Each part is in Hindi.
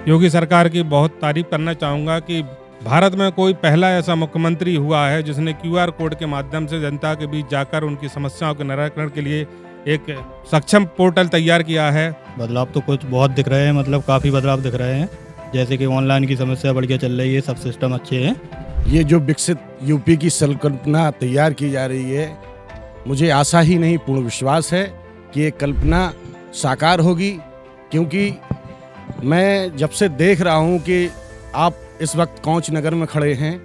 योगी सरकार की बहुत तारीफ करना चाहूँगा कि भारत में कोई पहला ऐसा मुख्यमंत्री हुआ है जिसने क्यूआर कोड के माध्यम से जनता के बीच जाकर उनकी समस्याओं के निराकरण के लिए एक सक्षम पोर्टल तैयार किया है। बदलाव तो कुछ बहुत दिख रहे हैं, मतलब काफ़ी बदलाव दिख रहे हैं। जैसे कि ऑनलाइन की समस्या बढ़िया चल रही है, सब सिस्टम अच्छे हैं। ये जो विकसित यूपी की संकल्पना तैयार की जा रही है, मुझे आशा ही नहीं पूर्ण विश्वास है कि ये कल्पना साकार होगी, क्योंकि मैं जब से देख रहा हूँ कि आप इस वक्त कौच नगर में खड़े हैं।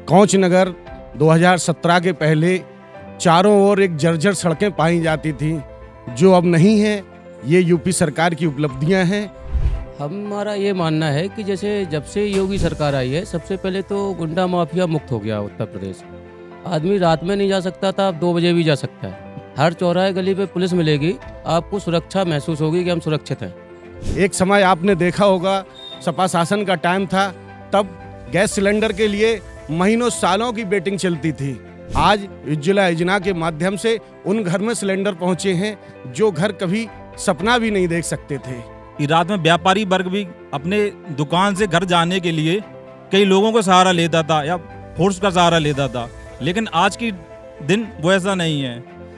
कौच नगर 2017 के पहले चारों ओर एक जर्जर सड़कें पाई जाती थी, जो अब नहीं है। ये यूपी सरकार की उपलब्धियां हैं। हमारा ये मानना है कि जैसे जब से योगी सरकार आई है, सबसे पहले तो गुंडा माफिया मुक्त हो गया उत्तर प्रदेश। आदमी रात में नहीं जा सकता था, अब 2 बजे भी जा सकता है। हर चौराहे गली पे पुलिस मिलेगी, आपको सुरक्षा महसूस होगी कि हम सुरक्षित हैं। एक समय आपने देखा होगा, सपा शासन का टाइम था, तब गैस सिलेंडर के लिए महीनों सालों की वेटिंग चलती थी। आज उज्ज्वला योजना के माध्यम से उन घर में सिलेंडर पहुंचे हैं जो घर कभी सपना भी नहीं देख सकते थे। कि रात में व्यापारी वर्ग भी अपने दुकान से घर जाने के लिए कई लोगों का सहारा लेता था या फोर्स का सहारा लेता था, लेकिन आज की दिन वो ऐसा नहीं है।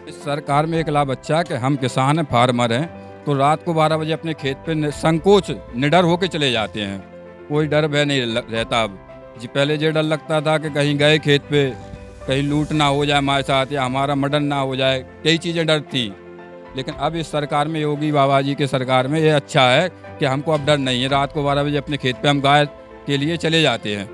इस सरकार में एक लाभ अच्छा है कि हम किसान हैं, फार्मर हैं, तो रात को 12 बजे अपने खेत पे संकोच निडर होकर चले जाते हैं। कोई डर भय नहीं रहता अब। जी पहले ये डर लगता था कि कहीं गए खेत पे कहीं लूट ना हो जाए हमारे साथ या हमारा मर्डर ना हो जाए, कई चीज़ें डर थी। लेकिन अब इस सरकार में, योगी बाबा जी के सरकार में, ये अच्छा है कि हमको अब डर नहीं है। रात को 12 बजे अपने खेत पे हम गाय के लिए चले जाते हैं।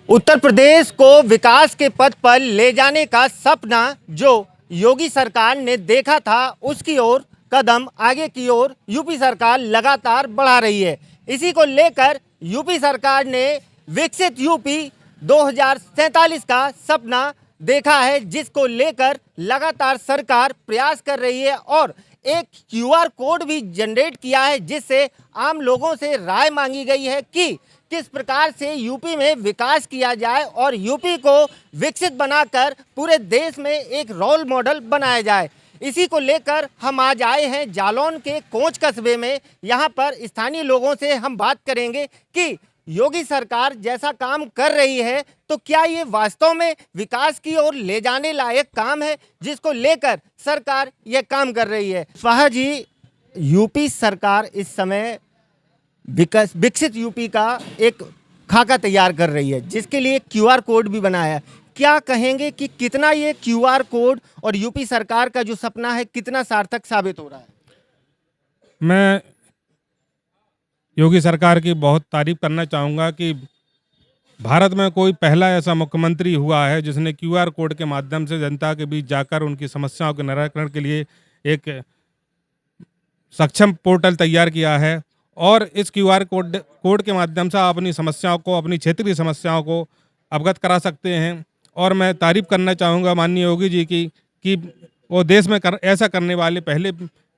उत्तर प्रदेश को विकास के पथ पर ले जाने का सपना जो योगी सरकार ने देखा था, उसकी ओर कदम आगे की ओर यूपी सरकार लगातार बढ़ा रही है। इसी को लेकर यूपी सरकार ने विकसित यूपी 2047 का सपना देखा है, जिसको लेकर लगातार सरकार प्रयास कर रही है और एक क्यूआर कोड भी जनरेट किया है, जिससे आम लोगों से राय मांगी गई है कि किस प्रकार से यूपी में विकास किया जाए और यूपी को विकसित बनाकर पूरे देश में एक रोल मॉडल बनाया जाए। इसी को लेकर हम आज आए हैं जालौन के कोंच कस्बे में। यहाँ पर स्थानीय लोगों से हम बात करेंगे कि योगी सरकार जैसा काम कर रही है तो क्या ये वास्तव में विकास की ओर ले जाने लायक काम है, जिसको लेकर सरकार ये काम कर रही है। स्वाहा जी, यूपी सरकार इस समय विकसित यूपी का एक खाका तैयार कर रही है, जिसके लिए क्यूआर कोड भी बनाया है। क्या कहेंगे कि कितना ये क्यूआर कोड और यूपी सरकार का जो सपना है कितना सार्थक साबित हो रहा है? मैं योगी सरकार की बहुत तारीफ करना चाहूँगा कि भारत में कोई पहला ऐसा मुख्यमंत्री हुआ है जिसने क्यूआर कोड के माध्यम से जनता के बीच जाकर उनकी समस्याओं के निराकरण के लिए एक सक्षम पोर्टल तैयार किया है। और इस क्यूआर कोड के माध्यम से आप अपनी समस्याओं को, अपनी क्षेत्रीय समस्याओं को अवगत करा सकते हैं। और मैं तारीफ करना चाहूँगा माननीय योगी जी की कि वो देश में ऐसा करने वाले पहले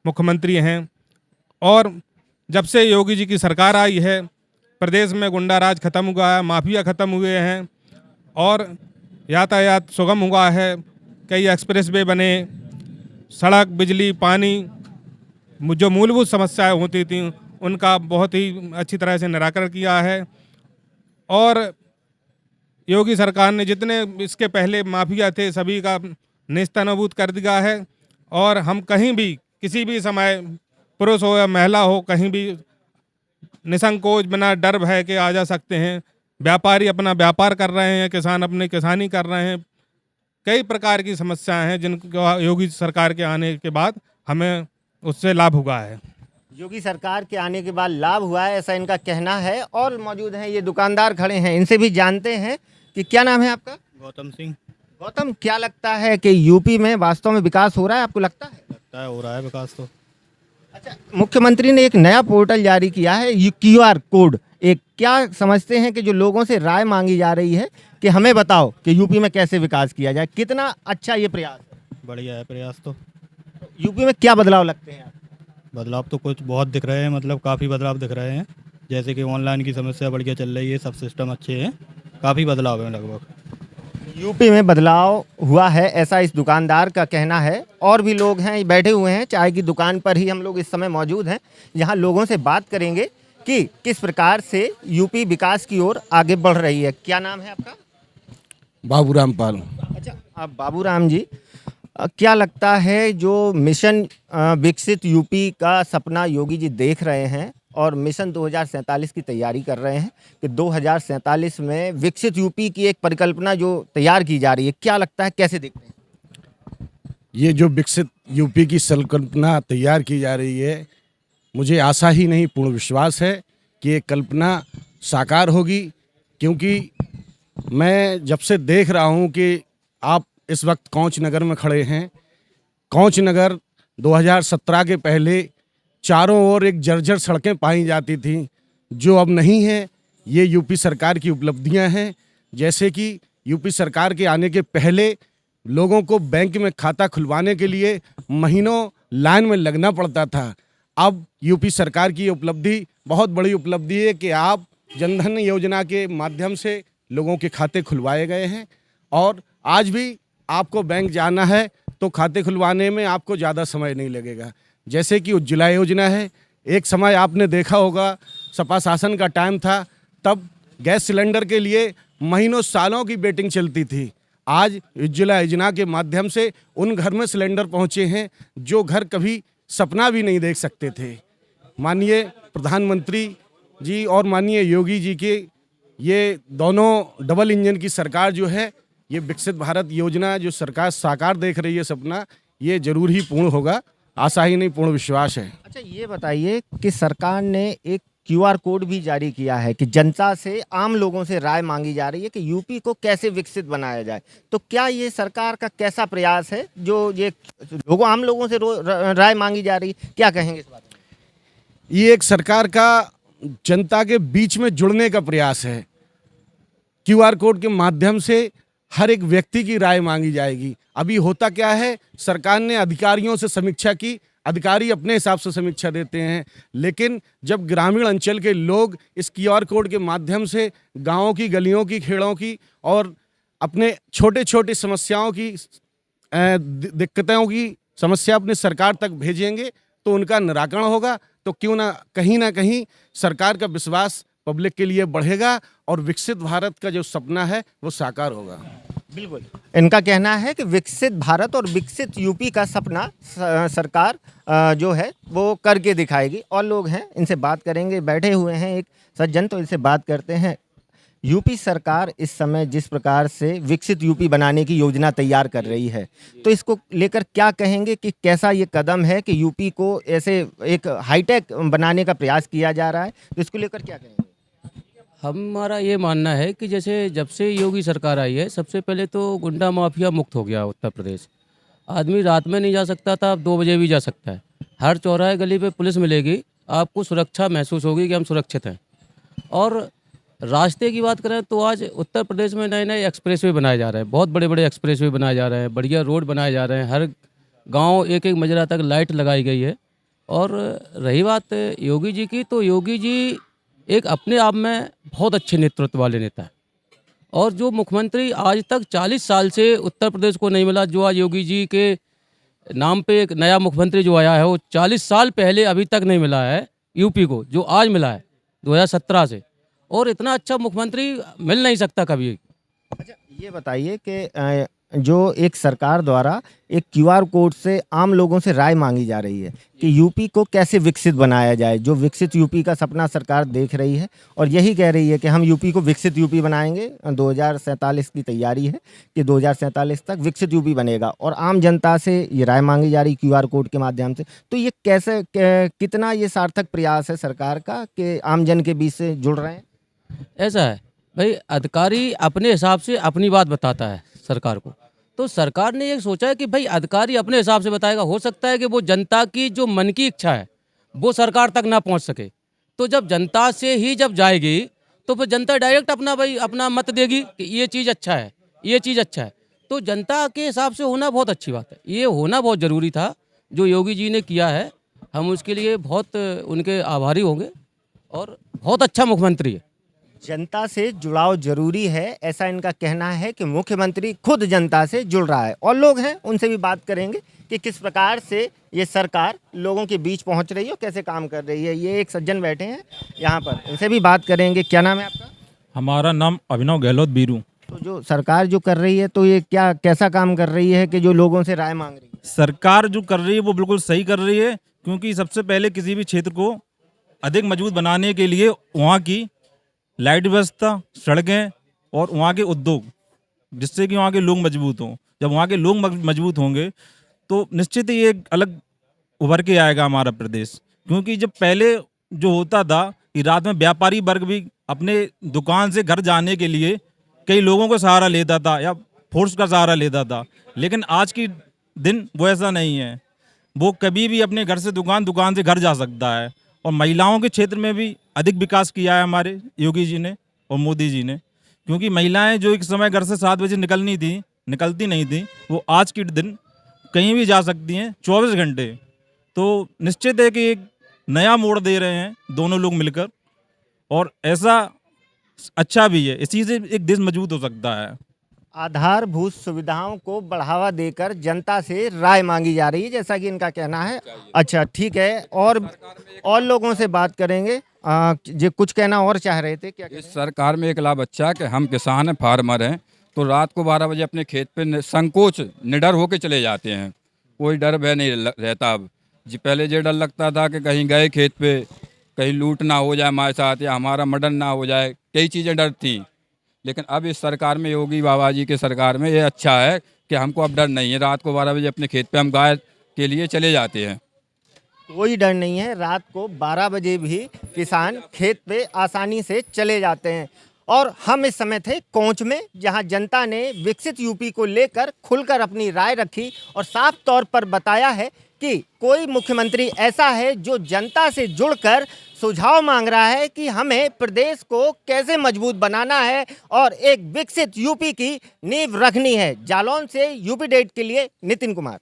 मुख्यमंत्री हैं। और जब से योगी जी की सरकार आई है, प्रदेश में गुंडा राज खत्म हुआ है, माफिया खत्म हुए हैं और यातायात सुगम हुआ है। कई एक्सप्रेसवे बने, सड़क, बिजली, पानी, जो मूलभूत समस्याएं होती थी उनका बहुत ही अच्छी तरह से निराकरण किया है। और योगी सरकार ने जितने इसके पहले माफिया थे सभी का नेस्तनाबूद कर दिया है। और हम कहीं भी किसी भी समय, पुरुष हो या महिला हो, कहीं भी निसंकोच बिना डर भय के आ जा सकते हैं। व्यापारी अपना व्यापार कर रहे हैं, किसान अपनी किसानी कर रहे हैं। कई प्रकार की समस्याएं हैं जिनको योगी सरकार के आने के बाद हमें उससे लाभ हुआ है। योगी सरकार के आने के बाद लाभ हुआ है, ऐसा इनका कहना है। और मौजूद हैं ये दुकानदार खड़े हैं, इनसे भी जानते हैं कि क्या नाम है आपका? गौतम सिंह। गौतम, क्या लगता है कि यूपी में वास्तव में विकास हो रहा है? आपको लगता है? लगता है हो रहा है विकास तो। अच्छा, मुख्यमंत्री ने एक नया पोर्टल जारी किया है, ये क्यूआर कोड। एक क्या समझते हैं कि जो लोगों से राय मांगी जा रही है कि हमें बताओ कि यूपी में कैसे विकास किया जाए, कितना अच्छा ये प्रयास है? बढ़िया है प्रयास तो। यूपी में क्या बदलाव लगते हैं? बदलाव तो कुछ बहुत दिख रहे हैं, मतलब काफ़ी बदलाव दिख रहे हैं। जैसे कि ऑनलाइन की समस्या बढ़िया चल रही है, सब सिस्टम अच्छे हैं, काफ़ी बदलाव है लगभग। यूपी में बदलाव हुआ है, ऐसा इस दुकानदार का कहना है। और भी लोग हैं बैठे हुए हैं, चाय की दुकान पर ही हम लोग इस समय मौजूद हैं, जहां लोगों से बात करेंगे कि किस प्रकार से यूपी विकास की ओर आगे बढ़ रही है। क्या नाम है आपका? बाबूराम पाल। अच्छा, आप बाबूराम जी, क्या लगता है जो मिशन विकसित यूपी का सपना योगी जी देख रहे हैं और मिशन 2047 की तैयारी कर रहे हैं कि 2047 में विकसित यूपी की एक परिकल्पना जो तैयार की जा रही है, क्या लगता है, कैसे देखते हैं? ये जो विकसित यूपी की संकल्पना तैयार की जा रही है, मुझे आशा ही नहीं पूर्ण विश्वास है कि ये कल्पना साकार होगी। क्योंकि मैं जब से देख रहा हूँ कि आप इस वक्त कौच नगर में खड़े हैं। कौच नगर 2017 के पहले चारों ओर एक जर्जर सड़कें पाई जाती थीं, जो अब नहीं हैं। ये यूपी सरकार की उपलब्धियां हैं। जैसे कि यूपी सरकार के आने के पहले लोगों को बैंक में खाता खुलवाने के लिए महीनों लाइन में लगना पड़ता था। अब यूपी सरकार की उपलब्धि बहुत बड़ी उपलब्धि है कि आप जनधन योजना के माध्यम से लोगों के खाते खुलवाए गए हैं और आज भी आपको बैंक जाना है तो खाते खुलवाने में आपको ज़्यादा समय नहीं लगेगा। जैसे कि उज्ज्वला योजना है, एक समय आपने देखा होगा सपा शासन का टाइम था, तब गैस सिलेंडर के लिए महीनों सालों की वेटिंग चलती थी। आज उज्ज्वला योजना के माध्यम से उन घर में सिलेंडर पहुंचे हैं जो घर कभी सपना भी नहीं देख सकते थे। माननीय प्रधानमंत्री जी और माननीय योगी जी के ये दोनों डबल इंजन की सरकार जो है, ये विकसित भारत योजना जो सरकार साकार देख रही है सपना, ये जरूर ही पूर्ण होगा। आशा ही नहीं, पूर्ण विश्वास है। अच्छा, ये बताइए कि सरकार ने एक क्यूआर कोड भी जारी किया है कि जनता से, आम लोगों से राय मांगी जा रही है कि यूपी को कैसे विकसित बनाया जाए। तो क्या ये सरकार का कैसा प्रयास है जो ये आम लोगों से राय मांगी जा रही है, क्या कहेंगे इस बात में? ये एक सरकार का जनता के बीच में जुड़ने का प्रयास है। क्यूआर कोड के माध्यम से हर एक व्यक्ति की राय मांगी जाएगी। अभी होता क्या है, सरकार ने अधिकारियों से समीक्षा की, अधिकारी अपने हिसाब से समीक्षा देते हैं, लेकिन जब ग्रामीण अंचल के लोग इस क्यूआर कोड के माध्यम से गांवों की, गलियों की, खेड़ों की और अपने छोटे छोटे समस्याओं की, दिक्कतों की समस्या अपने सरकार तक भेजेंगे तो उनका निराकरण होगा। तो क्यों ना कहीं सरकार का विश्वास पब्लिक के लिए बढ़ेगा और विकसित भारत का जो सपना है वो साकार होगा। बिल्कुल, इनका कहना है कि विकसित भारत और विकसित यूपी का सपना सरकार जो है वो करके दिखाएगी। और लोग हैं, इनसे बात करेंगे। बैठे हुए हैं एक सज्जन, तो इनसे बात करते हैं। यूपी सरकार इस समय जिस प्रकार से विकसित यूपी बनाने की योजना तैयार कर रही है, तो इसको लेकर क्या कहेंगे कि कैसा ये कदम है कि यूपी को ऐसे एक हाईटेक बनाने का प्रयास किया जा रहा है, तो इसको लेकर क्या कहेंगे? हमारा ये मानना है कि जैसे जब से योगी सरकार आई है, सबसे पहले तो गुंडा माफिया मुक्त हो गया उत्तर प्रदेश। आदमी रात में नहीं जा सकता था, अब 2 बजे भी जा सकता है। हर चौराहे गली पे पुलिस मिलेगी, आपको सुरक्षा महसूस होगी कि हम सुरक्षित हैं। और रास्ते की बात करें तो आज उत्तर प्रदेश में नए नए एक्सप्रेसवे बनाए जा रहे हैं, बहुत बड़े बड़े एक्सप्रेसवे बनाए जा रहे हैं, बढ़िया रोड बनाए जा रहे हैं, हर गांव एक एक मजरा तक लाइट लगाई गई है। और रही बात योगी जी की, तो योगी जी एक अपने आप में बहुत अच्छे नेतृत्व वाले नेता है। और जो मुख्यमंत्री आज तक 40 साल से उत्तर प्रदेश को नहीं मिला, जो आज योगी जी के नाम पे एक नया मुख्यमंत्री जो आया है, वो 40 साल पहले अभी तक नहीं मिला है यूपी को, जो आज मिला है 2017 से। और इतना अच्छा मुख्यमंत्री मिल नहीं सकता कभी। अच्छा, ये बताइए कि जो एक सरकार द्वारा एक क्यूआर कोड से आम लोगों से राय मांगी जा रही है कि यूपी को कैसे विकसित बनाया जाए, जो विकसित यूपी का सपना सरकार देख रही है और यही कह रही है कि हम यूपी को विकसित यूपी बनाएंगे। 2047 की तैयारी है कि 2047 तक विकसित यूपी बनेगा और आम जनता से ये राय मांगी जा रही क्यूआर कोड के माध्यम से। तो ये कैसे, कितना ये सार्थक प्रयास है सरकार का कि आम जन के बीच से जुड़ रहे हैं? ऐसा है भाई, अधिकारी अपने हिसाब से अपनी बात बताता है सरकार को, तो सरकार ने ये सोचा है कि भाई अधिकारी अपने हिसाब से बताएगा। हो सकता है कि वो जनता की जो मन की इच्छा है वो सरकार तक ना पहुंच सके, तो जब जनता से ही जब जाएगी तो फिर जनता डायरेक्ट अपना मत देगी कि ये चीज़ अच्छा है, ये चीज़ अच्छा है। तो जनता के हिसाब से होना बहुत अच्छी बात है, ये होना बहुत ज़रूरी था जो योगी जी ने किया है। हम उसके लिए बहुत उनके आभारी होंगे और बहुत अच्छा मुख्यमंत्री है। जनता से जुड़ाव जरूरी है, ऐसा इनका कहना है कि मुख्यमंत्री खुद जनता से जुड़ रहा है। और लोग हैं, उनसे भी बात करेंगे कि किस प्रकार से ये सरकार लोगों के बीच पहुंच रही है और कैसे काम कर रही है। ये एक सज्जन बैठे हैं यहाँ पर, इनसे भी बात करेंगे। क्या नाम है आपका? हमारा नाम अभिनव गहलोत बीरू। तो जो सरकार जो कर रही है, तो ये क्या कैसा काम कर रही है कि जो लोगों से राय मांग रही है? सरकार जो कर रही है वो बिल्कुल सही कर रही है, क्योंकि सबसे पहले किसी भी क्षेत्र को अधिक मजबूत बनाने के लिए वहाँ की लाइट व्यवस्था, सड़कें और वहाँ के उद्योग, जिससे कि वहाँ के लोग मजबूत हों। जब वहाँ के लोग मजबूत होंगे तो निश्चित ही एक अलग उभर के आएगा हमारा प्रदेश। क्योंकि जब पहले जो होता था कि रात में व्यापारी वर्ग भी अपने दुकान से घर जाने के लिए कई लोगों का सहारा लेता था या फोर्स का सहारा लेता था, लेकिन आज की दिन वो ऐसा नहीं है। वो कभी भी अपने घर से दुकान, दुकान से घर जा सकता है। और महिलाओं के क्षेत्र में भी अधिक विकास किया है हमारे योगी जी ने और मोदी जी ने, क्योंकि महिलाएं जो एक समय घर से 7 बजे निकलती नहीं थी, वो आज के दिन कहीं भी जा सकती हैं 24 घंटे। तो निश्चित है कि एक नया मोड़ दे रहे हैं दोनों लोग मिलकर, और ऐसा अच्छा भी है। इसी से एक देश मजबूत हो सकता है। आधारभूत सुविधाओं को बढ़ावा देकर जनता से राय मांगी जा रही है, जैसा कि इनका कहना है। अच्छा, ठीक है। और लोगों से बात करेंगे। जो कुछ कहना और चाह रहे थे, क्या कह रहे इस हैं? सरकार में एक लाभ अच्छा है कि हम किसान हैं, फार्मर हैं, तो रात को 12 बजे अपने खेत पे संकोच निडर होके चले जाते हैं। कोई डर भय नहीं रहता अब। जी पहले ये डर लगता था कि कहीं गए खेत पे कहीं लूट ना हो जाए हमारे साथ, या हमारा मर्डर ना हो जाए, कई चीज़ें डर थी। लेकिन अब इस सरकार में, योगी बाबा जी के सरकार में, ये अच्छा है कि हमको अब डर नहीं है। रात को 12 बजे अपने खेत पे हम गाय के लिए चले जाते हैं। कोई डर नहीं है, रात को 12 बजे भी किसान खेत पे आसानी से चले जाते हैं। और हम इस समय थे कोंच में, जहां जनता ने विकसित यूपी को लेकर खुलकर अपनी राय रखी और साफ तौर पर बताया है कि कोई मुख्यमंत्री ऐसा है जो जनता से जुड़कर सुझाव मांग रहा है कि हमें प्रदेश को कैसे मजबूत बनाना है और एक विकसित यूपी की नींव रखनी है। जालौन से यूपी डेट के लिए नितिन कुमार।